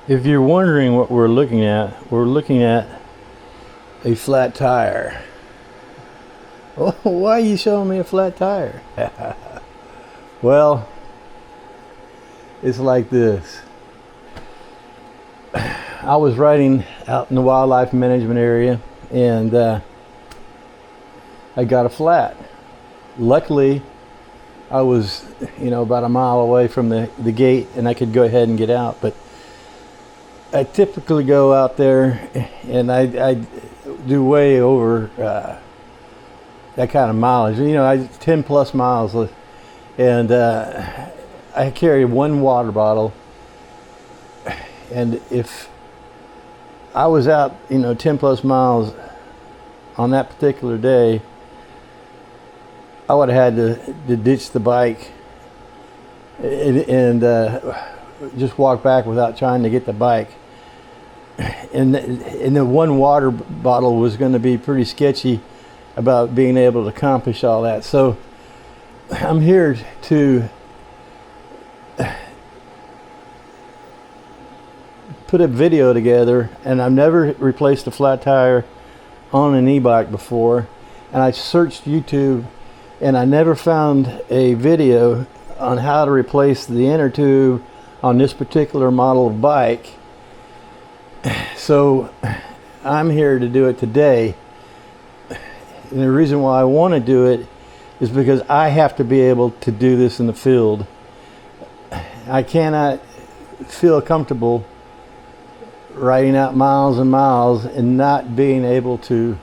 If you're wondering what we're looking at a flat tire. Oh, why are you showing me a flat tire? Well, it's like this. I was riding out in the wildlife management area, and I got a flat. Luckily, I was, about a mile away from the gate, and I could go ahead and get out. But I typically go out there, and I do way over that kind of mileage. I 10 plus miles, and I carry one water bottle. And if I was out, 10 plus miles on that particular day, I would have had to ditch the bike and just walk back without trying to get the bike. And the one water bottle was going to be pretty sketchy about being able to accomplish all that. So I'm here to put a video together, and I've never replaced a flat tire on an e-bike before, and I searched YouTube and I never found a video on how to replace the inner tube on this particular model of bike. So I'm here to do it today, and the reason why I want to do it is because I have to be able to do this in the field. I cannot feel comfortable riding out miles and miles and not being able to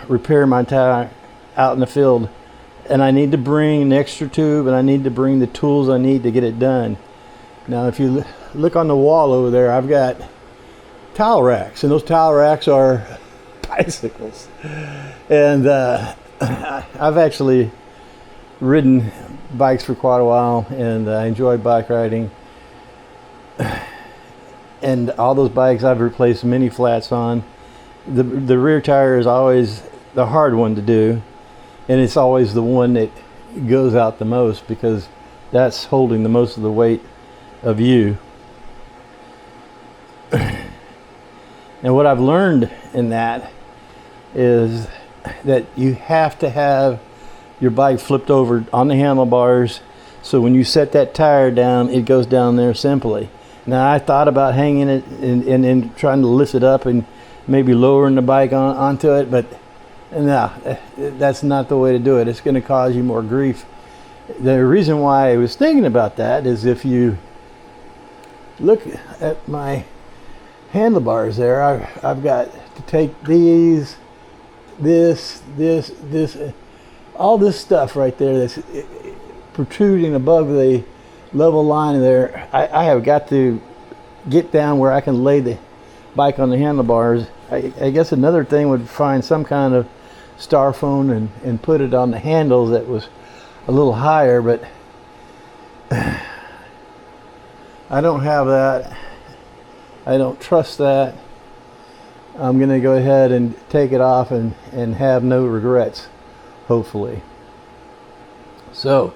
repair my tire out in the field. And I need to bring an extra tube, and I need to bring the tools I need to get it done. Now if you look on the wall over there, I've got towel racks, and those towel racks are bicycles. And I've actually ridden bikes for quite a while, and I enjoy bike riding. And all those bikes I've replaced many flats on. The rear tire is always the hard one to do, and it's always the one that goes out the most because that's holding the most of the weight of you. And what I've learned in that is that you have to have your bike flipped over on the handlebars, so when you set that tire down, it goes down there simply. Now I thought about hanging it and trying to lift it up and maybe lowering the bike onto it, but no, that's not the way to do it. It's going to cause you more grief. The reason why I was thinking about that is if you look at my handlebars there, I've got to take this, all this stuff right there that's protruding above the level line there. I have got to get down where I can lay the bike on the handlebars. I guess another thing would find some kind of styrofoam and put it on the handles that was a little higher, but I don't have that. I don't trust that. I'm gonna go ahead and take it off and have no regrets, hopefully. So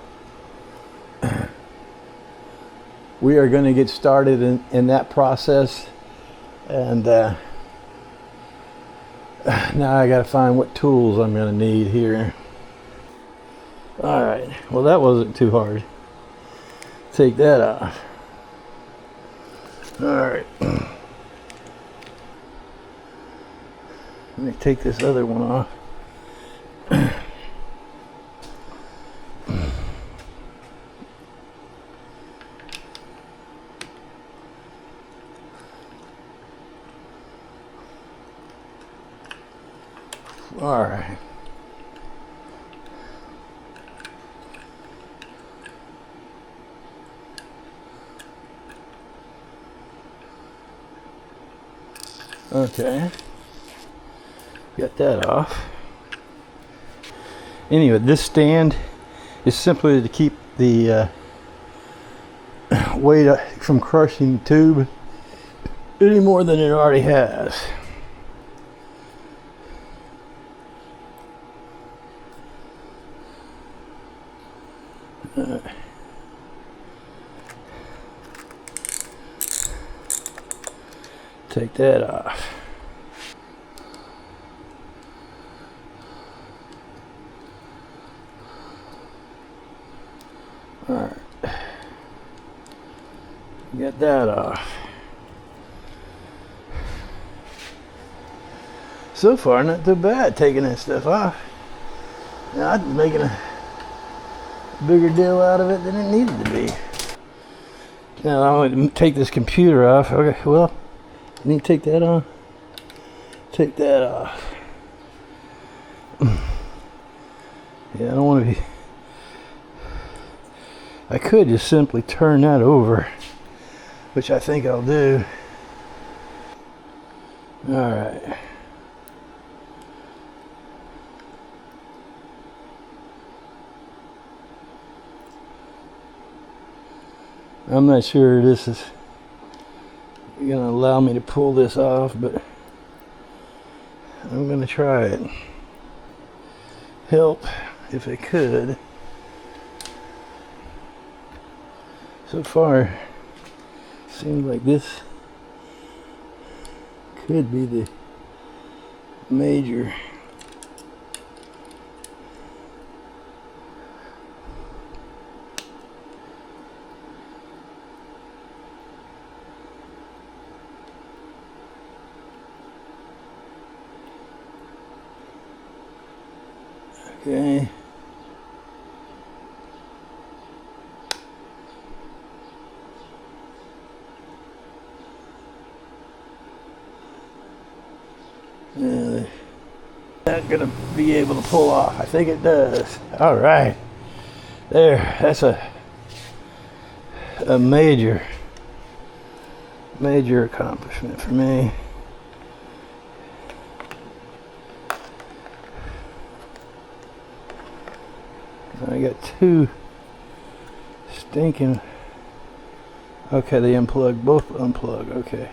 we are going to get started in that process, and now I got to find what tools I'm going to need here. All right, well that wasn't too hard. Take that off. All right, let me take this other one off. All right. Okay. Got that off. Anyway, this stand is simply to keep the weight from crushing the tube any more than it already has. Take that off. All right. Get that off. So far, not too bad taking that stuff off. Now, I'm making a bigger deal out of it than it needed to be. Now, I'm going to take this computer off. Okay, well, I need to take that off. Take that off. Yeah, I don't want to be... I could just simply turn that over, which I think I'll do. All right. I'm not sure this is going to allow me to pull this off, but I'm going to try it. Help if I could. So far, seems like this could be the major. Okay. Not gonna be able to pull off. I think it does. All right, there. That's a major accomplishment for me. I got two stinking. Okay, they unplug. Both unplug. Okay.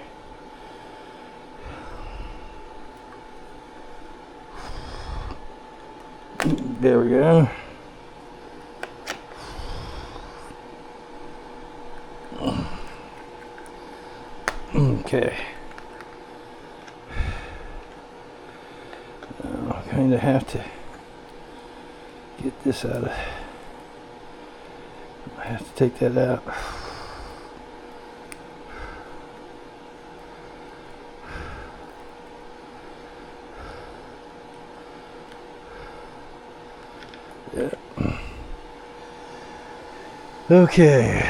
There we go. Okay. Now I kind of have to get this out of. I have to take that out. Yeah. Okay.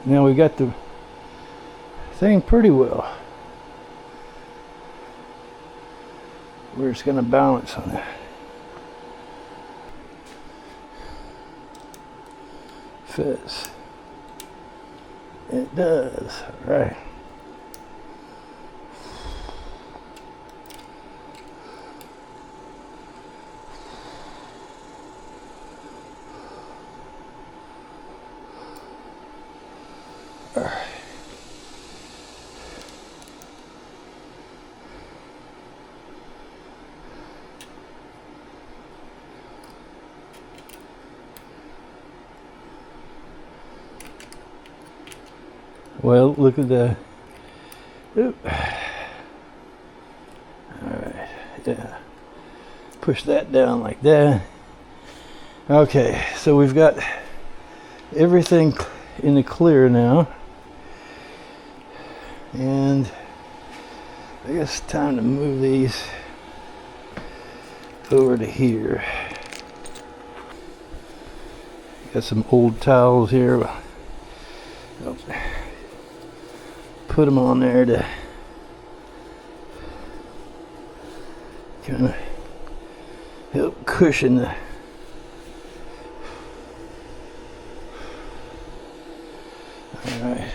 Now we got the thing pretty well where it's going to balance on it. Fits. It does. All right. All right. Well, look at that. Oop. All right, yeah. Push that down like that. Okay, so we've got everything in the clear now. And I guess it's time to move these over to here. Got some old towels here. Put them on there to kind of help cushion the all right.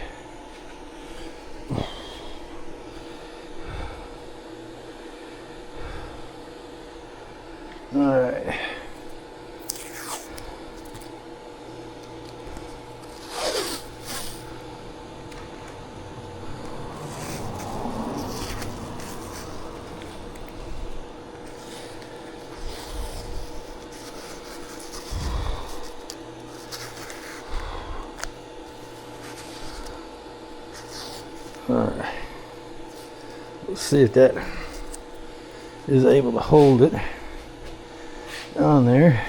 All right. Let's see if that is able to hold it on there.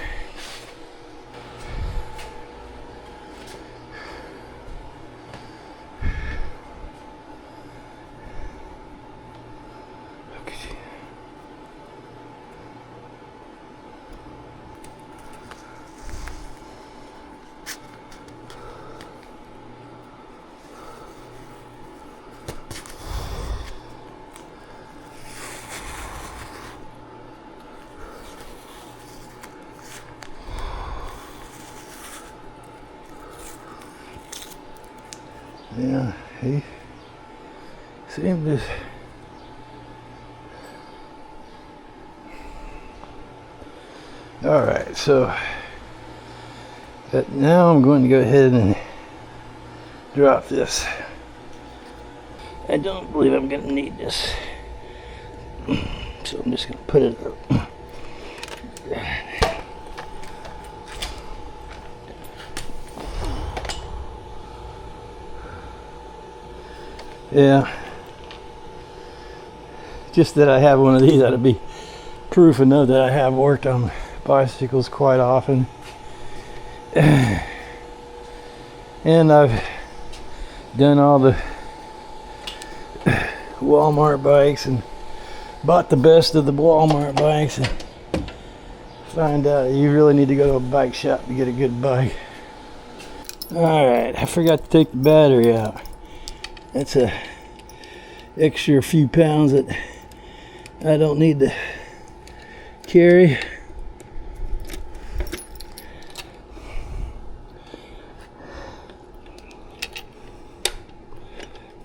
Yeah, he seemed to. All right, so now I'm going to go ahead and drop this. I don't believe I'm going to need this, so I'm just going to put it up. Yeah, just that I have one of these ought to be proof enough that I have worked on bicycles quite often. And I've done all the Walmart bikes and bought the best of the Walmart bikes and find out you really need to go to a bike shop to get a good bike. Alright, I forgot to take the battery out. That's a extra few pounds that I don't need to carry.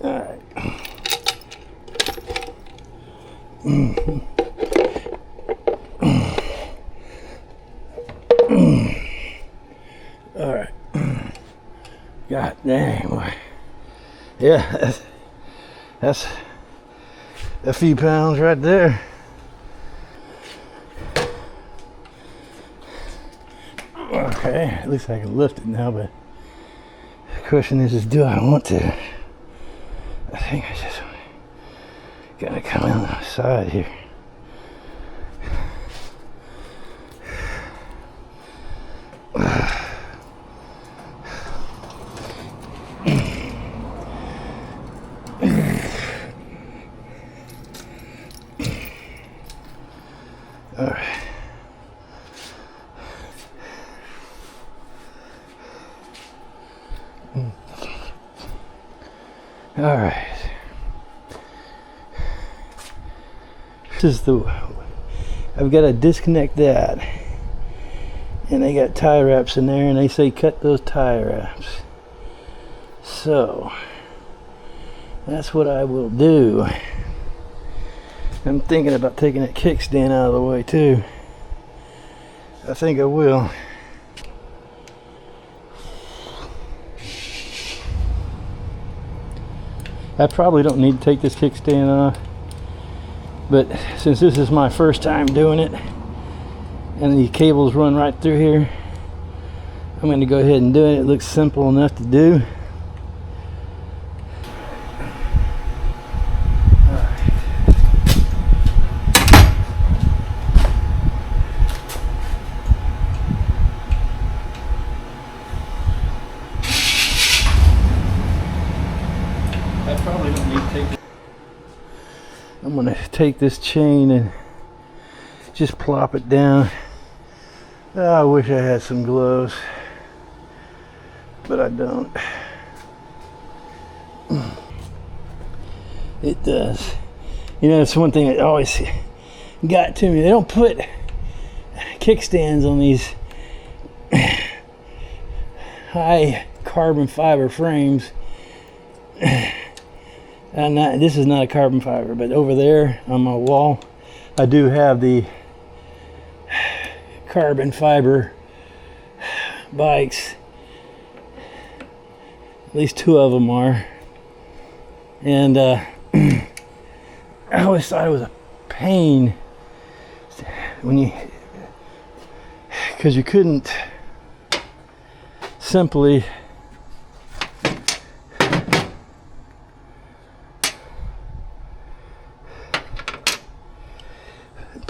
All right. All right. God dang. Yeah, that's a few pounds right there. Okay, at least I can lift it now, but the question is do I want to? I think I just gotta come on the side here. All right. This is I've got to disconnect that. And they got tie wraps in there and they say cut those tie wraps. So, that's what I will do. I'm thinking about taking that kickstand out of the way too. I think I will. I probably don't need to take this kickstand off, but since this is my first time doing it and the cables run right through here, I'm going to go ahead and do it. It looks simple enough to do. I'm going to take this chain and just plop it down. Oh, I wish I had some gloves, but I don't. It does. You know, it's one thing that always got to me. They don't put kickstands on these high carbon fiber frames. This is not a carbon fiber, but over there on my wall I do have the carbon fiber bikes. At least two of them are. And I always thought it was a pain when because you couldn't simply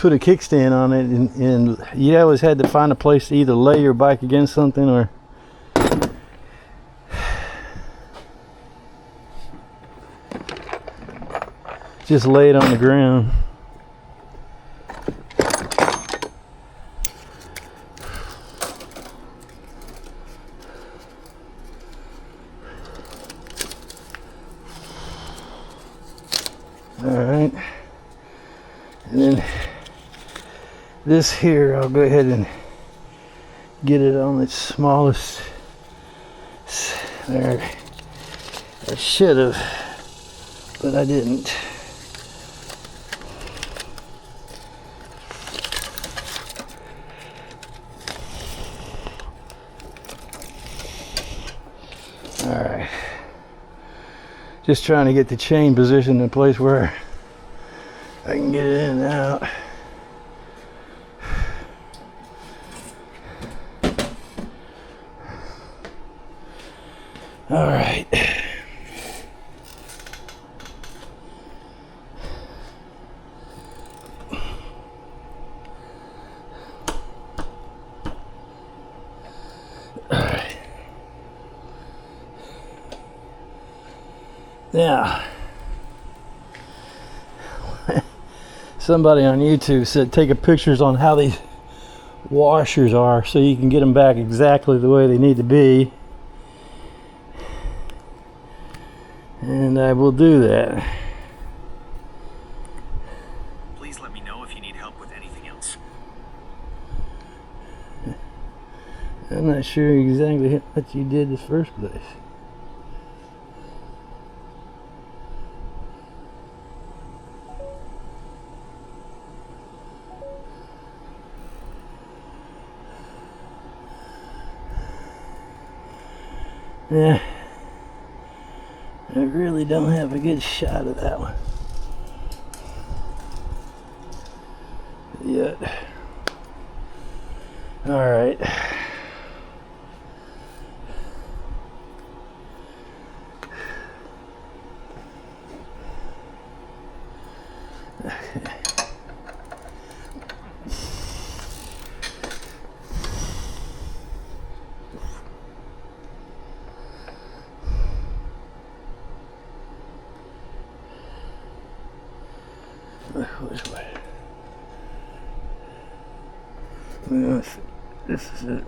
put a kickstand on it, and you always had to find a place to either lay your bike against something or just lay it on the ground. Alright, and then this here, I'll go ahead and get it on its smallest. There, I should have, but I didn't. Alright. Just trying to get the chain positioned in a place where I can get it in and out. All right. Now, somebody on YouTube said take a pictures on how these washers are so you can get them back exactly the way they need to be. And I will do that. Please let me know if you need help with anything else. I'm not sure exactly what you did in the first place. Yeah, I really don't have a good shot of that one yet. All right. Okay. Which way? This is it.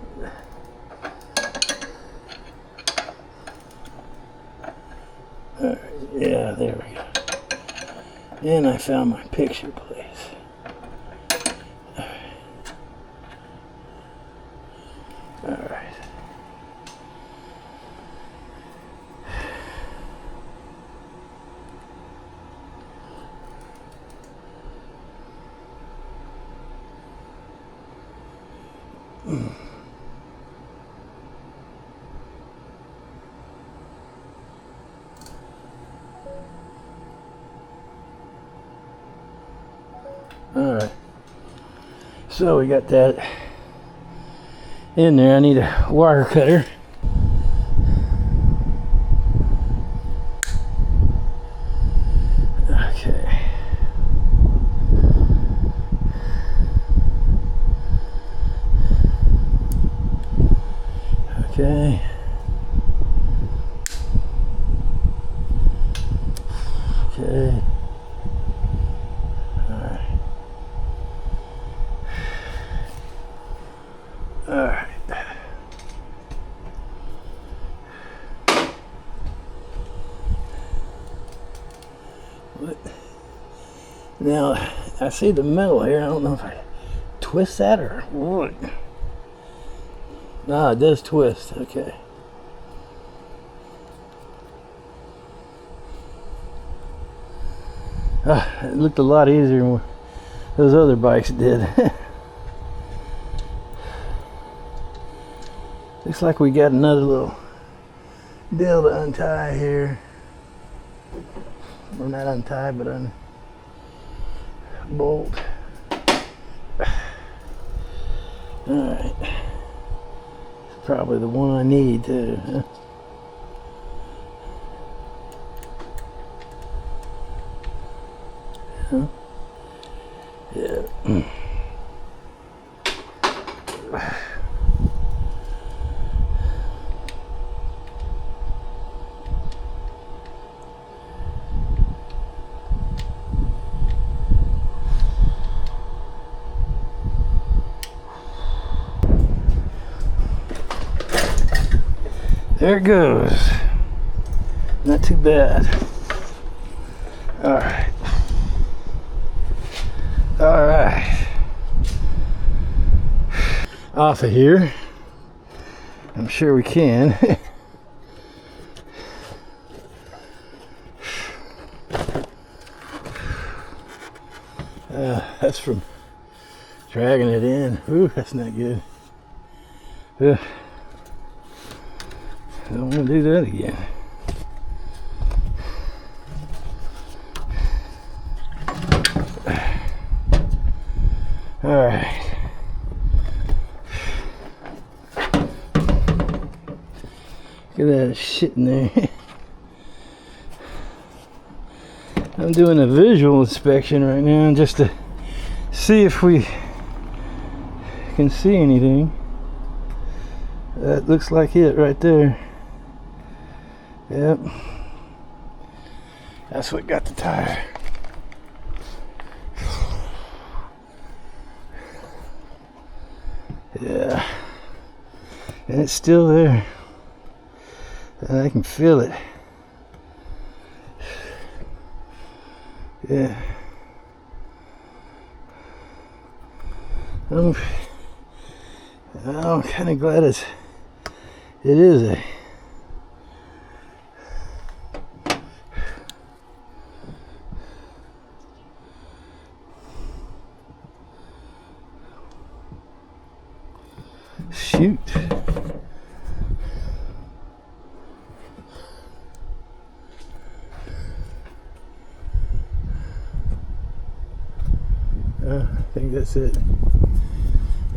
Alright, yeah, there we go. And I found my picture place. Alright. Alright, so we got that in there. I need a wire cutter. Okay. Okay. Okay. Alright. What? Now, I see the metal here. I don't know if I twist that or what. Ah, it does twist. Okay. It looked a lot easier than those other bikes did. Looks like we got another little deal to untie here. Well, not untie, but unbolt. Alright. It's probably the one I need too, huh? Huh? Yeah. There it goes. Not too bad. All right. All right. Off of here. I'm sure we can. That's from dragging it in. Ooh, that's not good. I don't want to do that again. All right. Look at that shit in there. I'm doing a visual inspection right now just to see if we can see anything. That looks like it right there. Yep. That's what got the tire. Yeah. And it's still there. And I can feel it. Yeah. I'm kind of glad it is a shoot. I think that's it.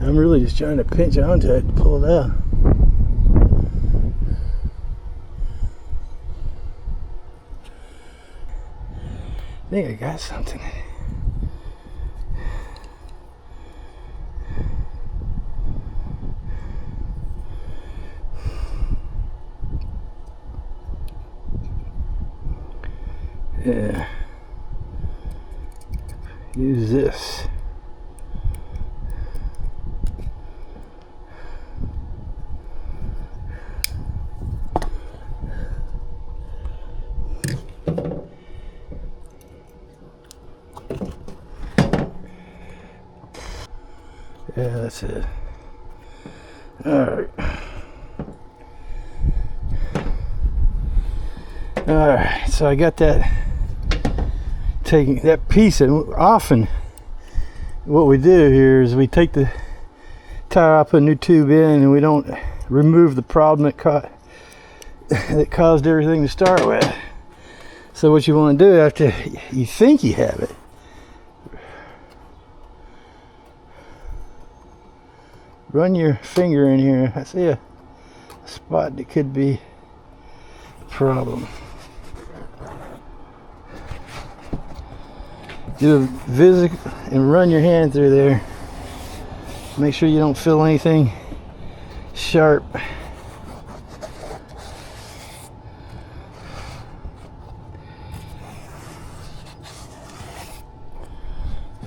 I'm really just trying to pinch onto it to pull it out. I think I got something. Yeah. Use this. Yeah, that's it. Alright. Alright, so I got that, taking that piece, and often what we do here is we take the tire out, put a new tube in, and we don't remove the problem that caused everything to start with. So what you want to do after you think you have it, run your finger in here. I see a spot that could be a problem. Do a visit and run your hand through there. Make sure you don't feel anything sharp.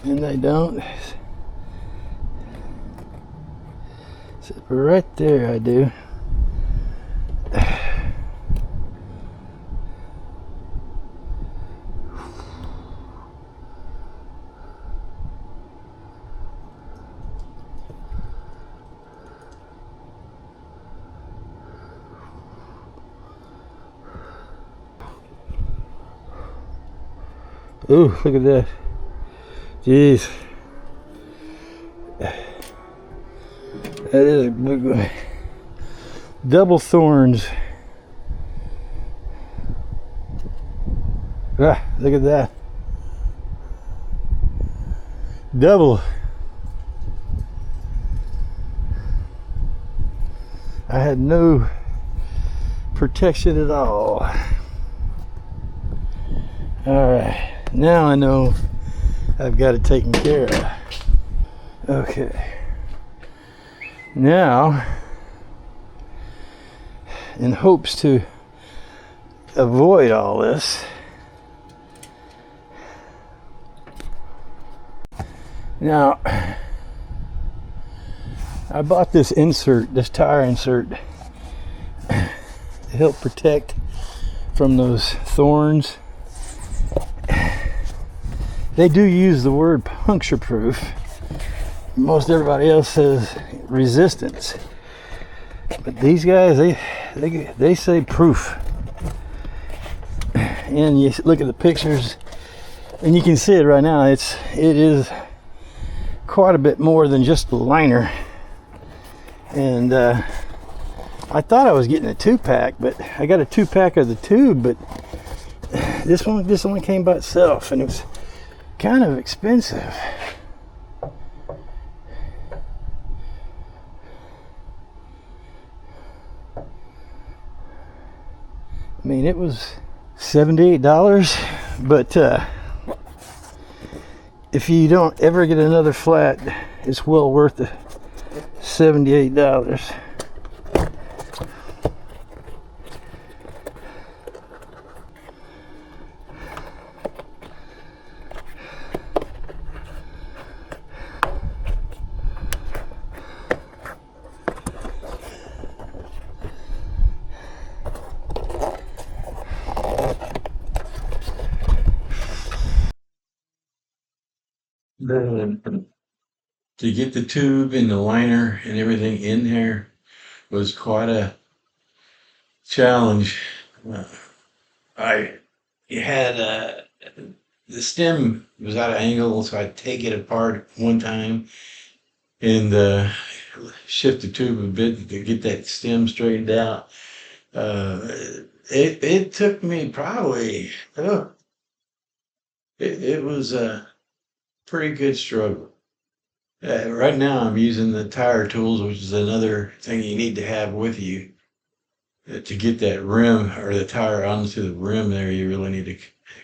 And I don't. So right there I do. Ooh, look at that. Jeez. That is a big one. Double thorns. Ah, look at that. Double. I had no protection at all. All right. Now I know I've got it taken care of. Okay. Now, in hopes to avoid all this, now I bought this insert, this tire insert, to help protect from those thorns. They do use the word puncture proof. Most everybody else says resistance, but these guys, they say proof. And you look at the pictures and you can see it right now. It is quite a bit more than just the liner. And I thought I was getting a 2-pack, but I got a 2-pack of the tube, but this only came by itself, and it was kind of expensive. I mean, it was $78, but if you don't ever get another flat, it's well worth the $78. To get the tube and the liner and everything in there was quite a challenge. I had the stem was out of angle, so I'd take it apart one time and shift the tube a bit to get that stem straightened out. It took me probably it was a pretty good struggle. Right now I'm using the tire tools, which is another thing you need to have with you to get that rim or the tire onto the rim there. You really need a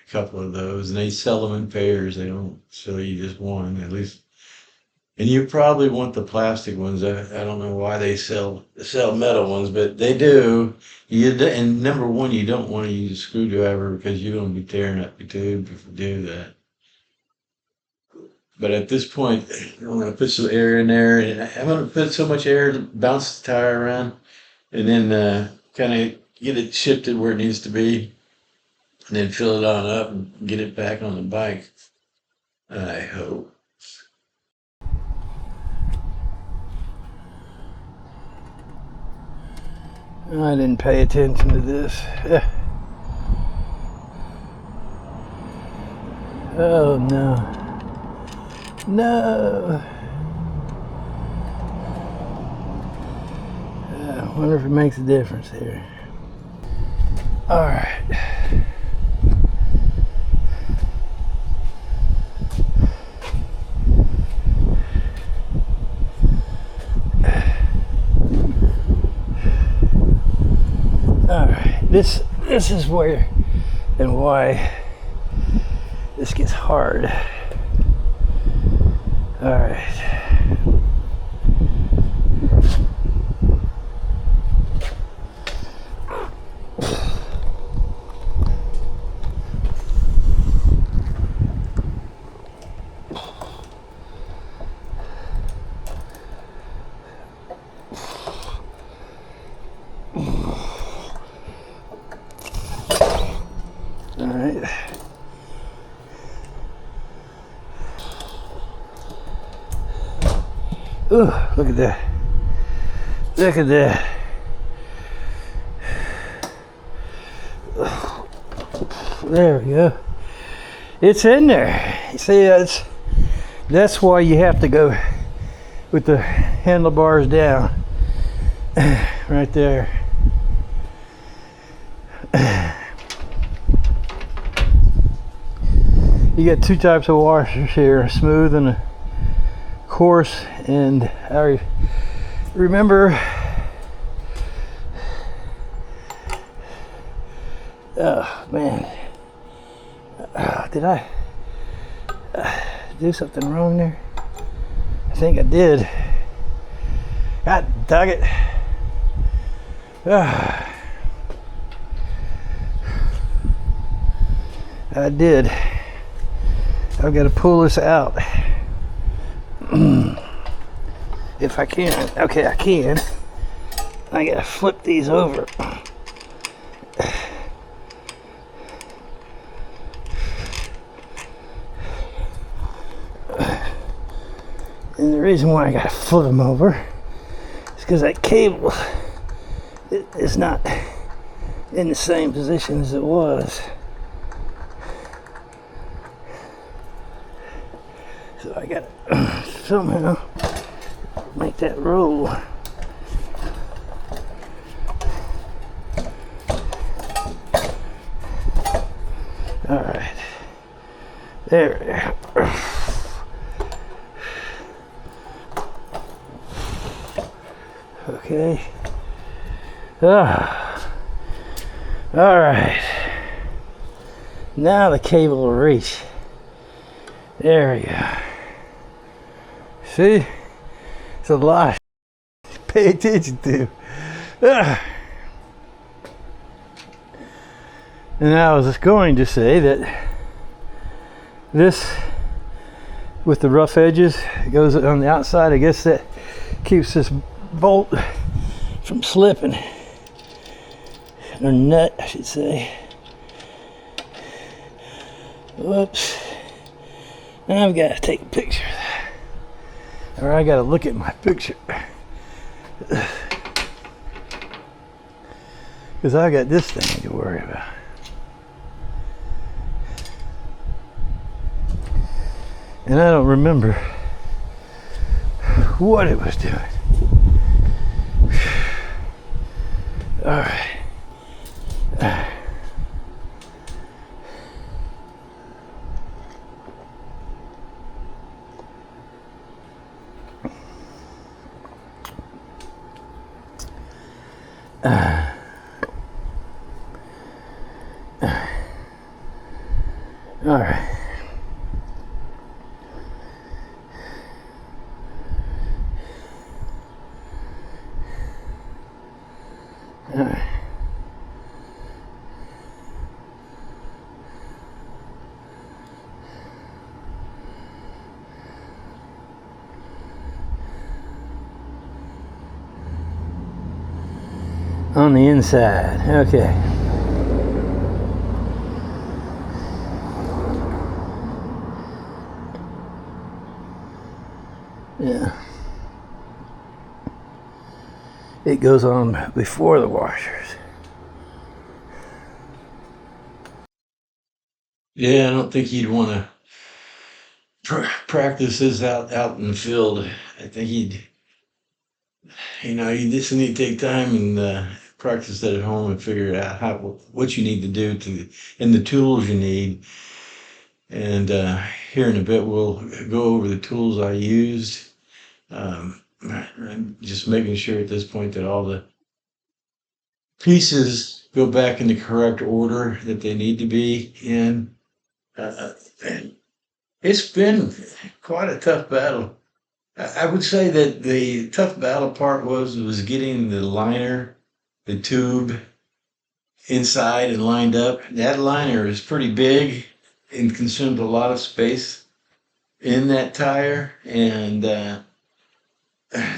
couple of those, and they sell them in pairs. They don't sell you just one, at least. And you probably want the plastic ones. I don't know why they sell metal ones, but they do. And number one, you don't want to use a screwdriver because you're going to be tearing up your tube if you do that. But at this point, I'm going to put some air in there, and I'm going to put so much air to bounce the tire around, and then kind of get it shifted where it needs to be, and then fill it on up and get it back on the bike, I hope. I didn't pay attention to this. Oh no. No. I wonder if it makes a difference here. All right. All right. This is where and why this gets hard. All right. All right. Ooh, look at that. Look at that. There we go. It's in there. You see, that's why you have to go with the handlebars down. Right there. You got two types of washers here, a smooth and a coarse, and I remember oh man, did I do something wrong there? I think I did. God dog it. I did. I've got to pull this out. If I can. Okay, I can. I gotta flip these over. And the reason why I gotta flip them over is because that cable is not in the same position as it was. So I gotta somehow make that roll. All right, there we go. Okay. All right. Now the cable will reach. There we go. See? It's a lot to pay attention to. And I was just going to say that this, with the rough edges, it goes on the outside. I guess that keeps this bolt from slipping, or nut I should say. Whoops. Now I've got to take a picture of that, or I got to look at my picture, because I got this thing to worry about. And I don't remember what it was doing. All right. All right. On the inside, okay. Yeah. It goes on before the washers. Yeah, I don't think you'd want to practice this out in the field. I think you just need to take time and practice that at home and figure out what you need to do and the tools you need. And here in a bit, we'll go over the tools I used. I'm just making sure at this point that all the pieces go back in the correct order that they need to be in. And it's been quite a tough battle. I would say that the tough battle part was getting the tube inside and lined up. That liner is pretty big and consumed a lot of space in that tire. And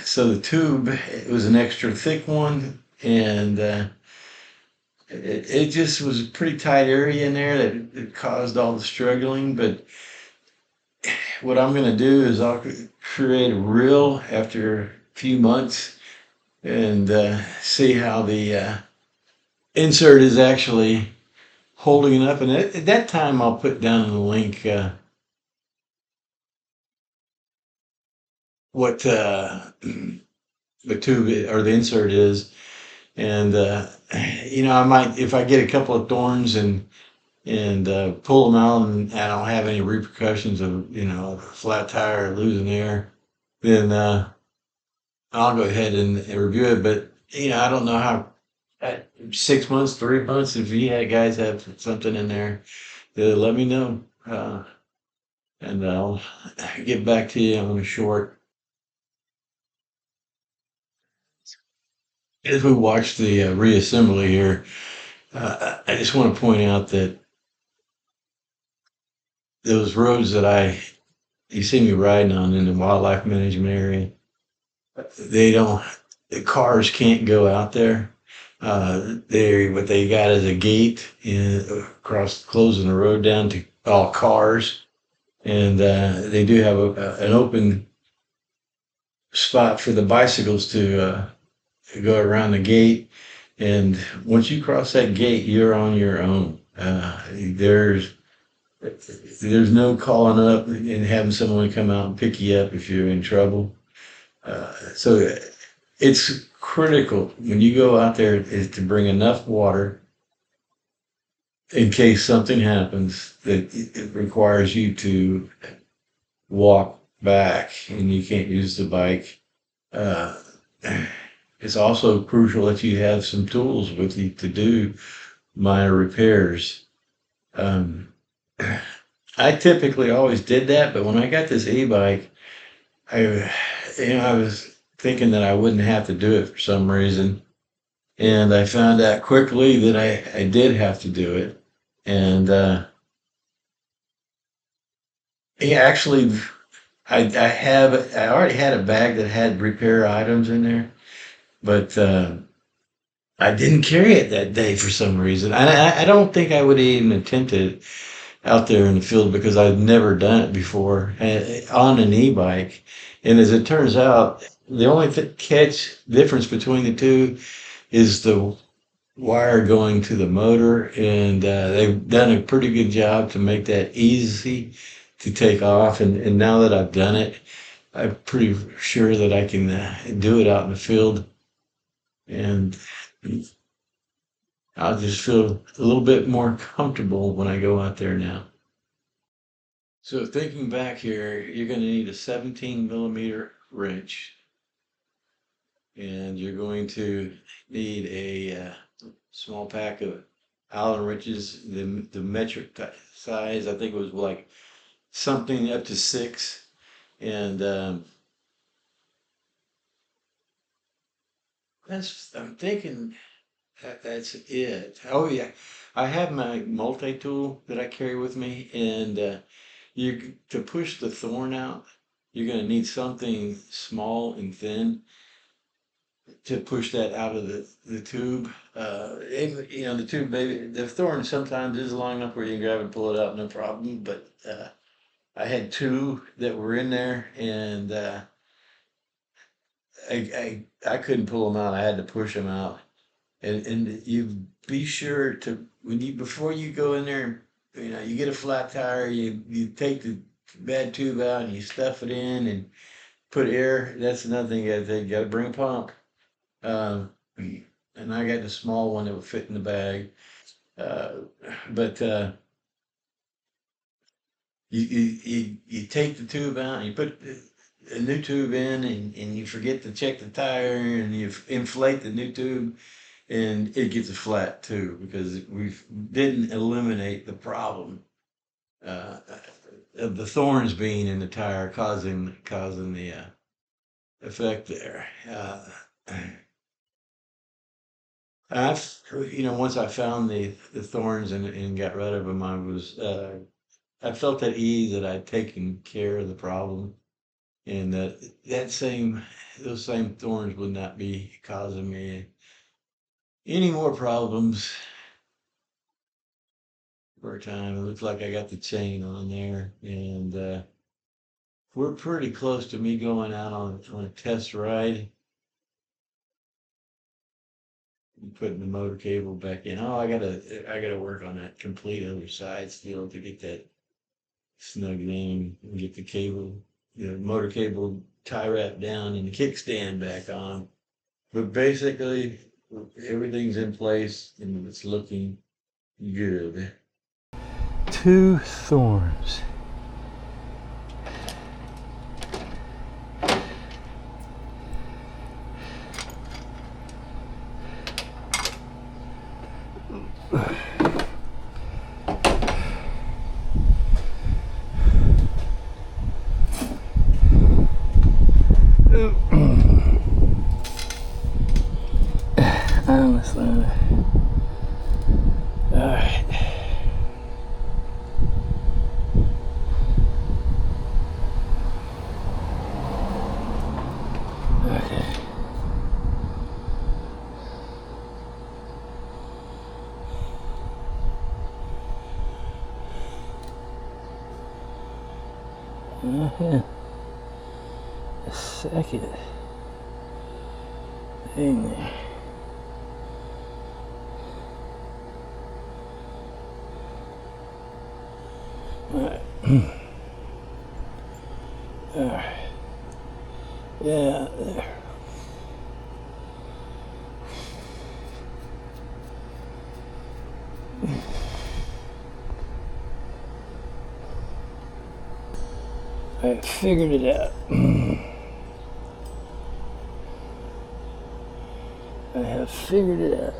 so the tube, it was an extra thick one. And it just was a pretty tight area in there that caused all the struggling. But what I'm going to do is I'll create a reel after a few months and see how the insert is actually holding it up. And at that time, I'll put down in the link what the tube or the insert is. And, I might, if I get a couple of thorns and pull them out and I don't have any repercussions of, a flat tire or losing air, then I'll go ahead and review it. But, I don't know how, 6 months, 3 months, if guys have something in there, let me know. And I'll get back to you on a short As we watch the reassembly here, I just want to point out that those roads that you see me riding on in the wildlife management area, they don't, the cars can't go out there. What they got is a gate across, closing the road down to all cars. And they do have an open spot for the bicycles to go around the gate. And once you cross that gate, you're on your own. There's no calling up and having someone come out and pick you up if you're in trouble. So it's critical when you go out there is to bring enough water in case something happens that it requires you to walk back and you can't use the bike. It's also crucial that you have some tools with you to do minor repairs. I typically always did that, but when I got this e-bike, I was thinking that I wouldn't have to do it for some reason. And I found out quickly that I did have to do it. And actually, I already had a bag that had repair items in there, but I didn't carry it that day for some reason. I don't think I would have even attempted it out there in the field because I've never done it before on an e-bike. And as it turns out, the only difference between the two is the wire going to the motor, and they've done a pretty good job to make that easy to take off. And now that I've done it, I'm pretty sure that I can do it out in the field, and I'll just feel a little bit more comfortable when I go out there now. So thinking back here, you're going to need a 17 millimeter wrench, and you're going to need a small pack of Allen wrenches. The metric size, I think it was like something up to 6, and I'm thinking that's it. Oh yeah, I have my multi-tool that I carry with me, and to push the thorn out, you're going to need something small and thin to push that out of the tube. The tube, maybe the thorn sometimes is long enough where you can grab and pull it out, no problem. But I had 2 that were in there, and I couldn't pull them out. I had to push them out. And you be sure to before you go in there, you get a flat tire, you take the bad tube out and you stuff it in and put air. That's another thing you got to bring a pump. And I got the small one that would fit in the bag. But you take the tube out and you put a new tube in, and you forget to check the tire, and you inflate the new tube, and it gets a flat too, because we didn't eliminate the problem of the thorns being in the tire causing the effect there. Once I found the thorns and got rid of them, I felt at ease that I'd taken care of the problem, and those same thorns would not be causing me any more problems for a time. It looks like I got the chain on there, and we're pretty close to me going out on a test ride. Putting the motor cable back in. Oh, I gotta work on that complete other side still to get that snugged in and get the motor cable tie wrap down and the kickstand back on. But basically, everything's in place and it's looking good. 2 thorns. A second thing there. Alright. Alright. Yeah, there. I figured it out. I have figured it out.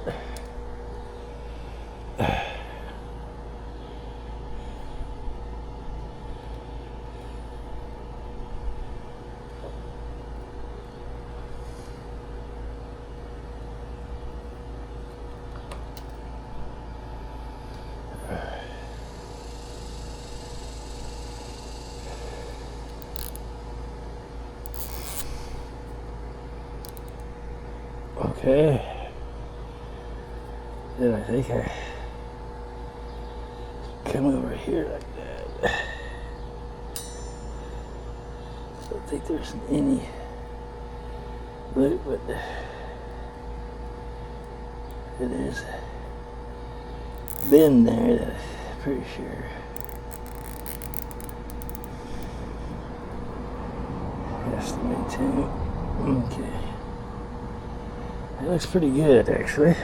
Okay. Then I think I come over here like that. I don't think there's any loop, but it is a bend there that I'm pretty sure. Estimate 10. Okay. That looks pretty good, actually.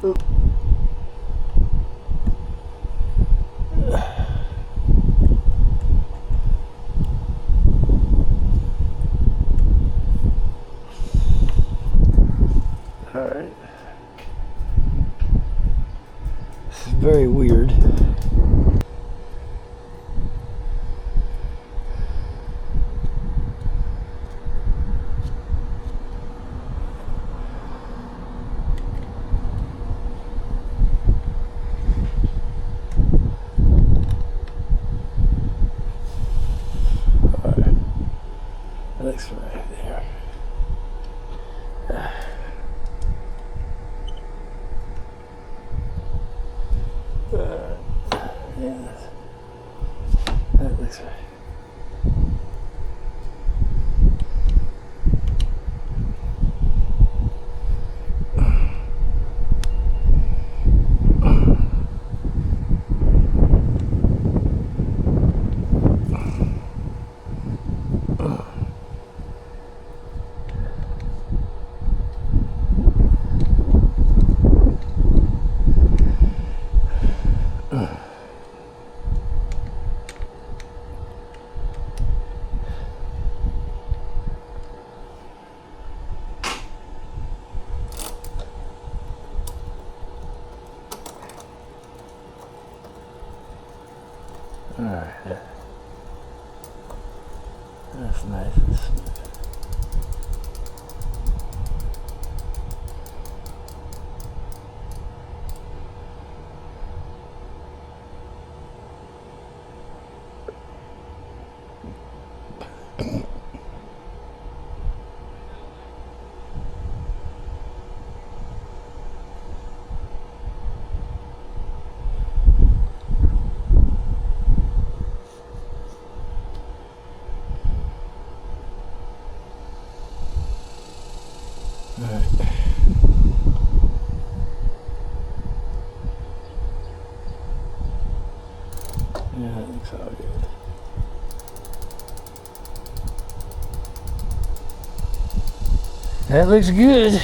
Oop. Alright. This is very weird. Alright. That looks right there. Yeah, that looks right. Alright, that's nice and smooth. Alright. Yeah, that looks all good. That looks good.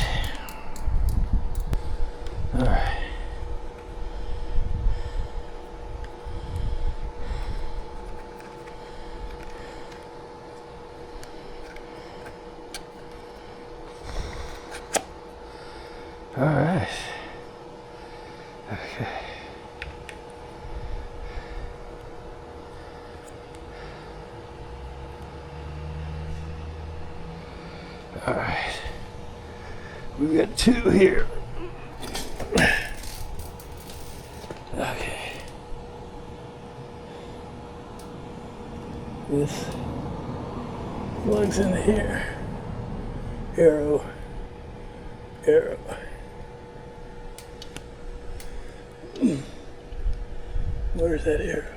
Alright. Alright. Okay. Alright. We've got two here. Okay. this plugs into here. Arrow. Where's that arrow?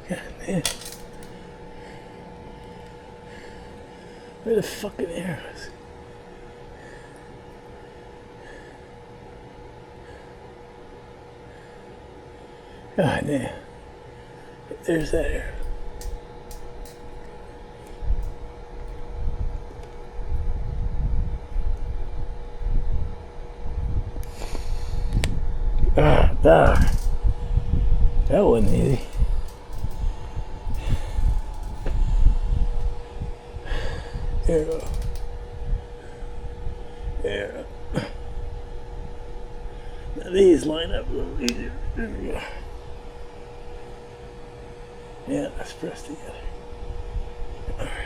God damn. Where the fucking arrows? God damn. There's that arrow. Ah, dog. That wasn't easy. Arrow. Now these line up a little easier. There we go. Yeah, let's press together. All right.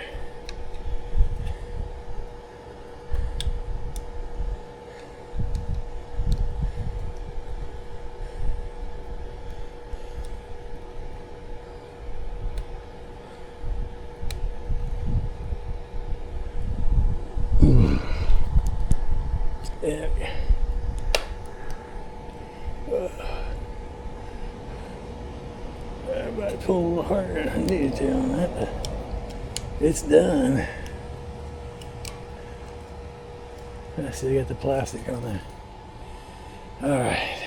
Yeah. I might pull a little harder than I needed to on that, but it's done. I still got the plastic on there. All right.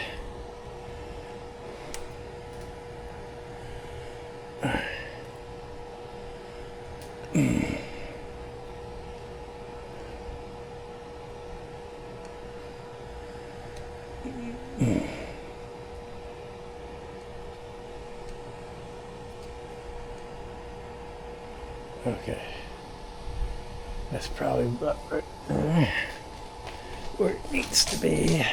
Okay. That's probably about right there, where it needs to be.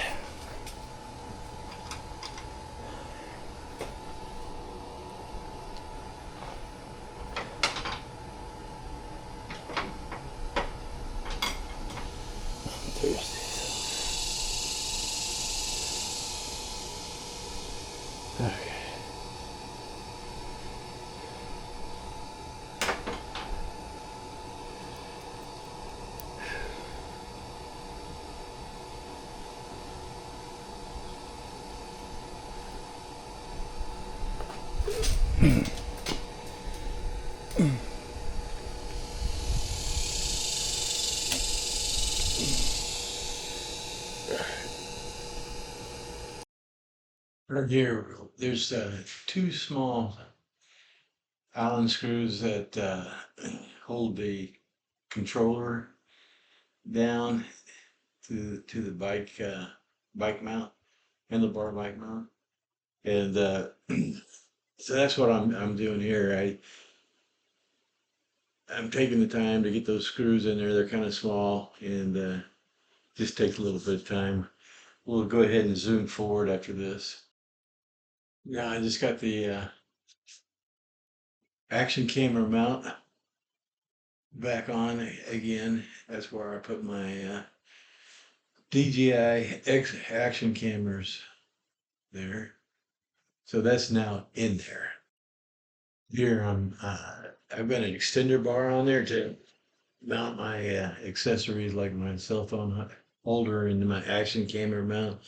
Okay. Right here, there's two small Allen screws that hold the controller down to the bike mount, handlebar bike mount, and so that's what I'm doing here. I'm taking the time to get those screws in there. They're kind of small, and just takes a little bit of time. We'll go ahead and zoom forward after this. Now I just got the action camera mount back on again. That's where I put my DJI action cameras there. So that's now in there. Here I've got an extender bar on there to mount my accessories like my cell phone holder and my action camera mount.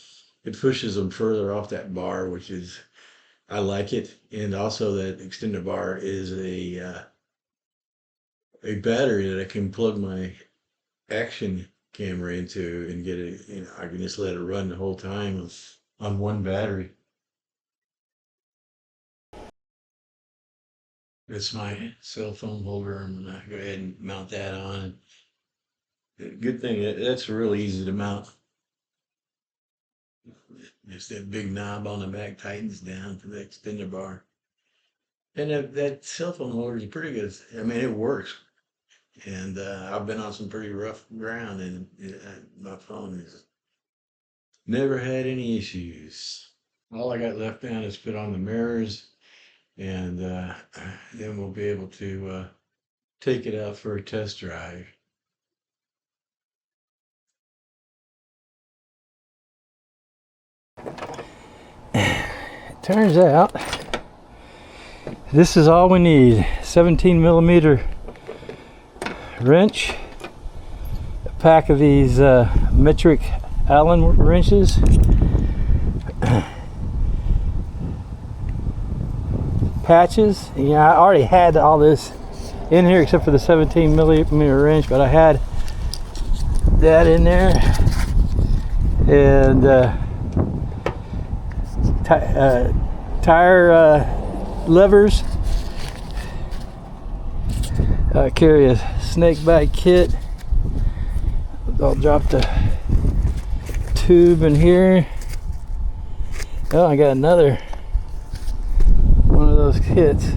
It pushes them further off that bar, which is I like it, and also that extender bar is a battery that I can plug my action camera into and get it. I can just let it run the whole time on one battery. It's my cell phone holder. I'm gonna go ahead and mount that on. Good thing that's really easy to mount. Just that big knob on the back tightens down to the extender bar. And that cell phone holder is pretty good. I mean, it works. And I've been on some pretty rough ground, and my phone has never had any issues. All I got left now is put on the mirrors, and then we'll be able to take it out for a test drive. Turns out this is all we need. 17mm wrench, a pack of these metric Allen wrenches, patches. Yeah, I already had all this in here except for the 17mm wrench, but I had that in there, and tire levers. I carry a snake bite kit. I'll drop the tube in here. Oh, I got another one of those kits.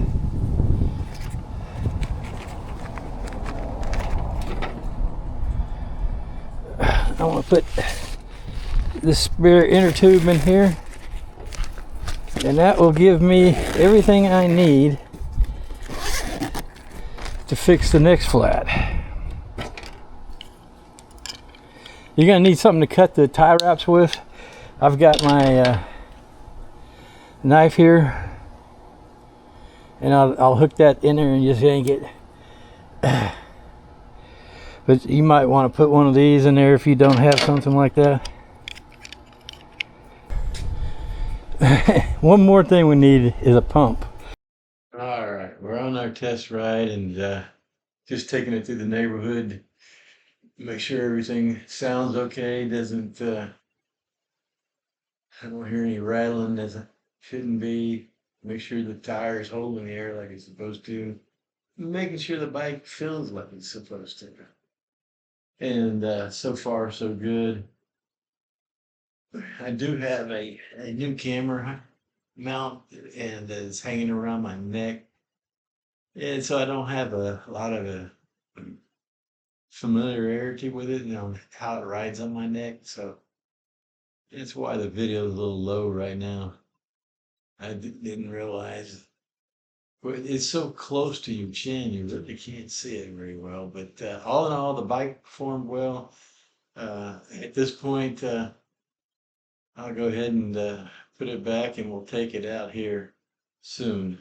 I want to put this spare inner tube in here, and that will give me everything I need to fix the next flat. You're gonna need something to cut the tie wraps with. I've got my knife here, and I'll hook that in there and just yank it. But you might want to put one of these in there if you don't have something like that. One more thing we need is a pump. All right, we're on our test ride and just taking it through the neighborhood. Make sure everything sounds okay. Doesn't I don't hear any rattling as it shouldn't be. Make sure the tire's holding the air like it's supposed to. Making sure the bike feels like it's supposed to. And so far so good. I do have a new camera mount, and it's hanging around my neck, and so I don't have a lot of familiarity with it, how it rides on my neck. So that's why the video is a little low right now. I didn't realize, but it's so close to your chin, you really can't see it very well. But all in all, the bike performed well. At this point, I'll go ahead and put it back, and we'll take it out here soon.